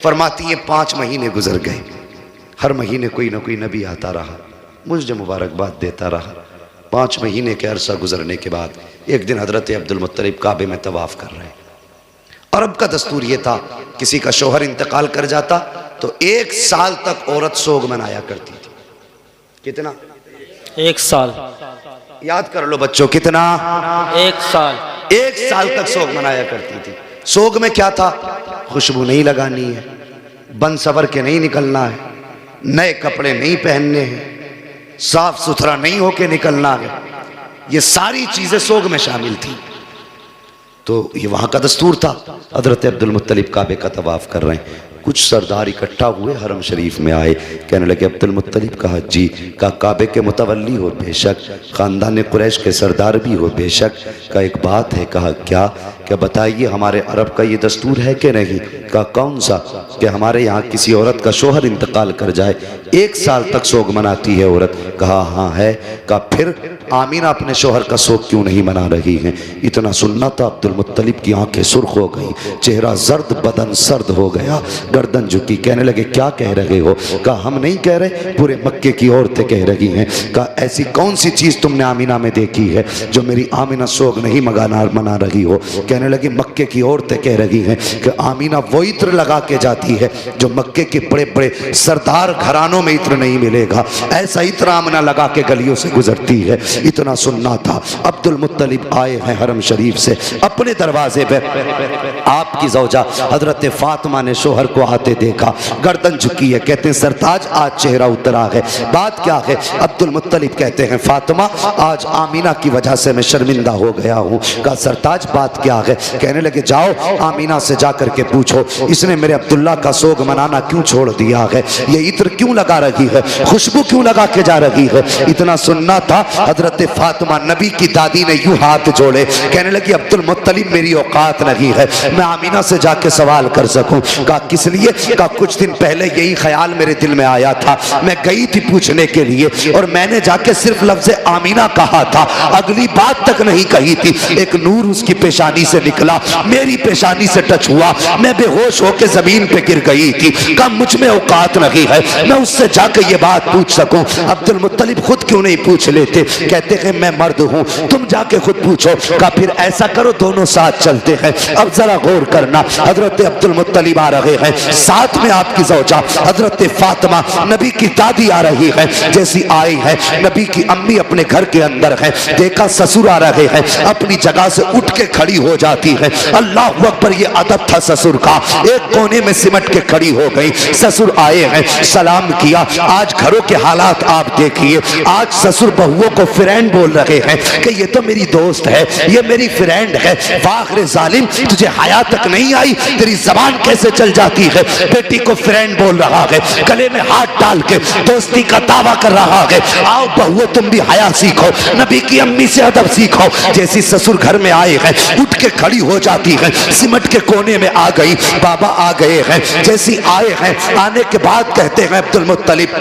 फरमाती है 5 महीने गुजर गए, हर महीने कोई ना कोई नबी आता रहा, मुझे मुबारकबाद देता रहा। 5 महीने के अरसा गुजरने के बाद एक दिन हजरत अब्दुल मुत्तलिब काबे में तवाफ कर रहे हैं। अरब का दस्तूर ये था, किसी का शोहर इंतकाल कर जाता तो 1 साल तक औरत सोग मनाया करती थी। कितना? 1 साल। याद कर लो बच्चों, कितना? 1 साल। 1 साल तक सोग मनाया करती थी। सोग में क्या था? खुशबू नहीं लगानी है, बन सवर के नहीं निकलना है, नए कपड़े नहीं पहनने हैं, साफ सुथरा नहीं होके निकलना है। ये सारी चीजें सोग में शामिल थी। तो ये वहां का दस्तूर था। हजरत अब्दुल मुत्तलिब काबे का तवाफ कर रहे हैं। कुछ सरदार इकट्ठा हुए, हरम शरीफ में आए, कहने लगे अब्दुल मुत्तलिब कहा जी, का काबे के मुतवल्ली हो बेशक, ख़ानदान कुरैश के सरदार भी हो बेशक, का एक बात है। कहा क्या? क्या बताइए, हमारे अरब का ये दस्तूर है कि नहीं? का कौन सा? कि हमारे यहाँ किसी औरत का शोहर इंतकाल कर जाए 1 साल तक सोग मनाती है औरत। कहा हाँ है। का फिर आमीना अपने शोहर का सोग क्यों नहीं मना रही हैं? इतना सुनना था, अब्दुल मुत्तलिब की आंखें सुर्ख हो गई, चेहरा जर्द, बदन सर्द हो गया, गर्दन झुकी। कहने लगे क्या कह रहे हो? कहा हम नहीं कह रहे, पूरे मक्के की औरतें कह रही हैं। कहा ऐसी कौन सी चीज तुमने आमीना में देखी है जो मेरी आमीना सोग नहीं मना रही हो? कहने लगी मक्के की औरतें कह रही हैं कि आमीना वो इत्र लगा के जाती है जो मक्के के बड़े बड़े सरदार घरानों में इत्र नहीं मिलेगा, ऐसा इत्र आमीना लगा के गलियों से गुजरती है। इतना सुनना था। अब्दुल मुत्तलिब आए हैं हरम शरीफ से, अपने दरवाजे पे आपकी ज़ौजा हजरत फातिमा ने शोहर को आते देखा, गर्दन झुकी है। कहते हैं सरताज आज चेहरा उतरा है, बात क्या है? अब्दुल मुत्तलिब कहते हैं फातिमा आज आमीना की वजह से मैं शर्मिंदा हो गया हूँ। कहा सरताज बात क्या है? कहने लगे जाओ आमीना से जाकर के पूछो इसने मेरे अब्दुल्ला का सोग मनाना क्यों छोड़ दिया है, ये इत्र क्यों लगा रही है, खुशबू क्यों लगा के जा रही है। इतना सुनना था। हजरत फातिमा नबी की दादी ने यूं हाथ जोड़े, कहने लगी अब्दुल मुत्तलिब मेरी औकात नहीं है मैं आमीना से जाके सवाल कर सकूं। कहा किस लिए? कहा कुछ दिन पहले यही ख्याल मेरे दिल में आया था, मैं गई थी पूछने के लिए और मैंने जाके सिर्फ लफ्ज़ आमीना कहा था, अगली बात तक नहीं कही थी। एक नूर उसकी पेशानी से निकला, मेरी पेशानी से टच हुआ, मैं बेहोश होकर जमीन पे गिर गई थी। कहा मुझ में औकात नहीं है मैं उससे जाकर ये बात पूछ सकूं। अब्दुल मुत्तलिब खुद क्यों नहीं पूछ लेते? कहते हैं मैं मर्द हूं, तुम जाके खुद पूछो। कहा फिर ऐसा करो दोनों साथ चलते हैं। अब जरा गौर करना, हजरत अब्दुल मुत्तलिब आ रहे हैं, साथ में आपकी ज़ौजा हजरत फातिमा नबी की दादी आ रही है। जैसी आई है नबी की अम्मी अपने घर के अंदर है, देखा ससुर आ रहे हैं, अपनी जगह से उठ के खड़ी हो जाती है। अल्लाह अकबर, ये अदब था ससुर का। एक कोने में सिमट के खड़ी हो गई। ससुर आए हैं, सलाम किया। आज घरों के हालात आप देखिए, आज ससुर बहुओं को फ्रेंड बोल रहे हैं कि ये तो मेरी दोस्त है, ये मेरी फ्रेंड है। वाखरे जालिम, तुझे हया तक नहीं आई, तेरी जबान कैसे चल जाती है? बेटी को फ्रेंड बोल रहा है, गले में हाथ डाल के दोस्ती का दावा कर रहा है। आओ बहुओं तुम भी हया सीखो, नबी की अम्मी से अदब सीखो। जैसी ससुर घर में आए हैं उठ के खड़ी हो जाती है, सिमट के कोने में आ गई। बाबा आ गए हैं, जैसी आए हैं आने के बाद कहते हैं अब्दुल मुत्तलिब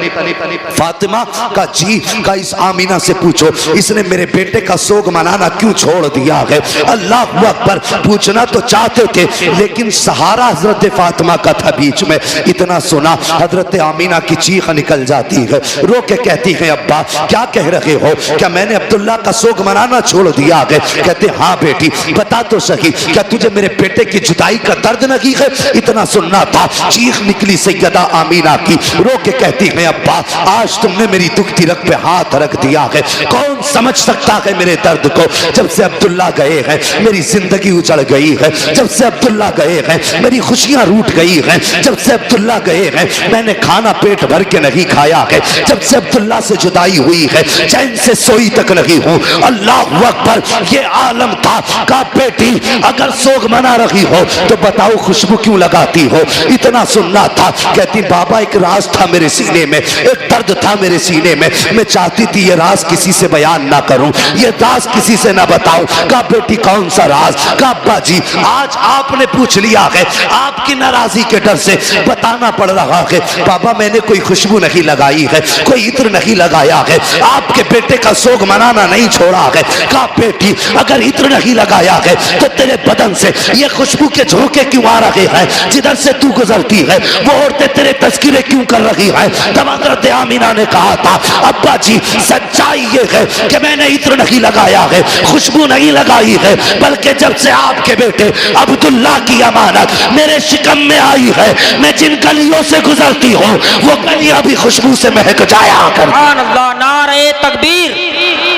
फातिमा का जी का इस आमीना से पूछो इसने मेरे बेटे का सोग मनाना क्यों छोड़ दिया है। अल्लाह अकबर, पूछना तो चाहते थे लेकिन सहारा हजरत फातिमा का था बीच में। इतना सुना, हजरत आमीना की चीख निकल जाती है, रो के कहती है अब्बा क्या कह रहे हो, क्या मैंने अब्दुल्ला का सोग मनाना छोड़ दिया है? कहते हाँ बेटी बता तो सही, क्या तुझे मेरे बेटे की जुदाई का दर्द नहीं है? इतना सुनना था। चीख निकली सैयदा आमीना की, रो के कहती है अब्बा आज तुमने मेरी दुखती रग पे हाथ रख दिया है, कौन समझ सकता है मेरे दर्द को। जब से अब्दुल्ला गए हैं मेरी जिंदगी उजड़ गई है, जब से अब्दुल्ला गए हैं मेरी खुशियां रूठ गई हैं, जब से अब्दुल्ला गए हैं मैंने खाना पेट भर के नहीं खाया है, जब से अब्दुल्ला से जुदाई हुई है चैन से सोई तक नहीं हूं। अल्लाह अकबर, ये आलम था। का बेटी अगर सोग मना रही हो तो बताओ खुशबू क्यों लगाती हो? इतना सुनना था। कहती बाबा एक राज था मेरे सीने में, एक दर्द था मेरे सीने में, मैं चाहती थी ये राज किसी से बयान ना करूं, ये राज किसी से ना बताऊं। का बेटी कौन सा राज? का अब्बा जी आज आपने पूछ लिया है, आपकी नाराजगी के डर से बताना पड़ रहा है। बाबा मैंने कोई खुशबू नहीं लगाई है, कोई इत्र नहीं लगाया है, आपके बेटे का सोग मनाना नहीं छोड़ा है। का बेटी अगर इत्र नहीं लगाया है तो तेरे बदन से ये खुशबू के झोंके क्यों आ रहे आगे है, जिधर से तू गुजरती है वो औरतें तेरे तस्करे क्यों कर रही है। तब हज़रत आमिना ने कहा था, अब्बा जी सच्चाई ये है कि मैंने इत्र नहीं लगाया है, खुशबू नहीं लगाई है, बल्कि जब से आपके बेटे अब्दुल्ला की अमानत मेरे शिकम में आई है, मैं जिन गलियों से गुजरती हूँ वो गलियां भी खुशबू से महक जाया कर। सुभान अल्लाह। नारे तकबीर,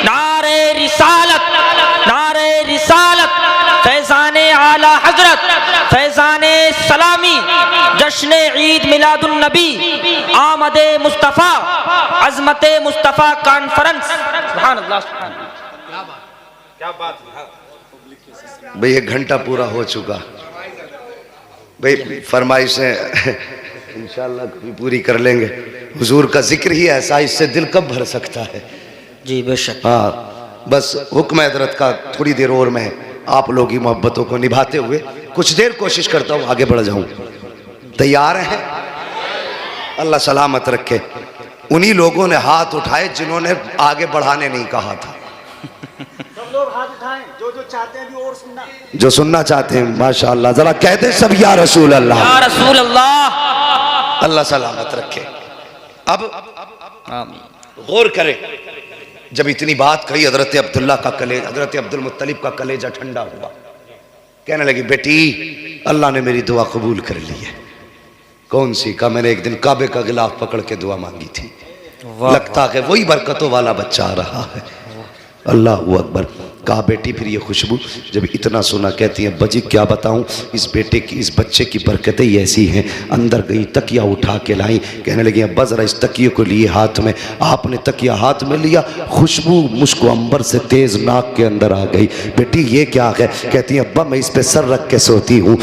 नारे रिसालत, नारे रिसालत, फैज़ाने आला हजरत, फैज़ाने सलामी, जश्न ईद मिलादुन नबी, आमदे मुस्तफ़ा, अज़मते मुस्तफ़ा कॉन्फ्रेंस। सुभान अल्लाह, क्या बात है भाई 1 घंटा पूरा हो चुका भाई, फरमाइशें इंशाअल्लाह कभी पूरी कर लेंगे। हुजूर का जिक्र ही ऐसा, इससे दिल कब भर सकता है। जी बेशक। हाँ, बस हुक्म हजरत का थोड़ी देर और मैं आप लोग की मोहब्बतों को निभाते हुए कुछ देर कोशिश करता हूँ आगे बढ़ जाऊँ। तैयार हैं? अल्लाह सलामत रखे। उन्हीं लोगों ने हाथ उठाए जिन्होंने आगे बढ़ाने नहीं कहा था। सब लोग हाथ उठाएं, जो चाहते हैं भी और सुनना, जो सुनना चाहते हैं माशाअल्लाह जरा कहते सब या रसूल अल्लाह, या रसूल अल्लाह। अल्लाह सलामत रखे। अब आमीन। गौर करें, जब इतनी बात कही हजरत अब्दुल्ला का कलेजा, हजरत अब्दुल मुत्तलिब का कलेजा ठंडा हुआ। कहने लगी, बेटी अल्लाह ने मेरी दुआ कबूल कर ली है। कौन सी? का मैंने एक दिन काबे का गिलाफ पकड़ के दुआ मांगी थी, लगता है वही बरकतों वाला बच्चा आ रहा है। अल्लाह अकबर। कहा, बेटी फिर ये खुशबू जब इतना सुना, कहती है बजी क्या बताऊं, इस बेटे की, इस बच्चे की बरकतें ही ऐसी हैं। अंदर गई, तकिया उठा के लाई, कहने लगी अब्बा जरा इस तकिए को लिए हाथ में। आपने तकिया हाथ में लिया, खुशबू मुझको अंबर से तेज नाक के अंदर आ गई। बेटी ये क्या है? कहती है अब्बा मैं इस पे सर रख के सोती हूँ।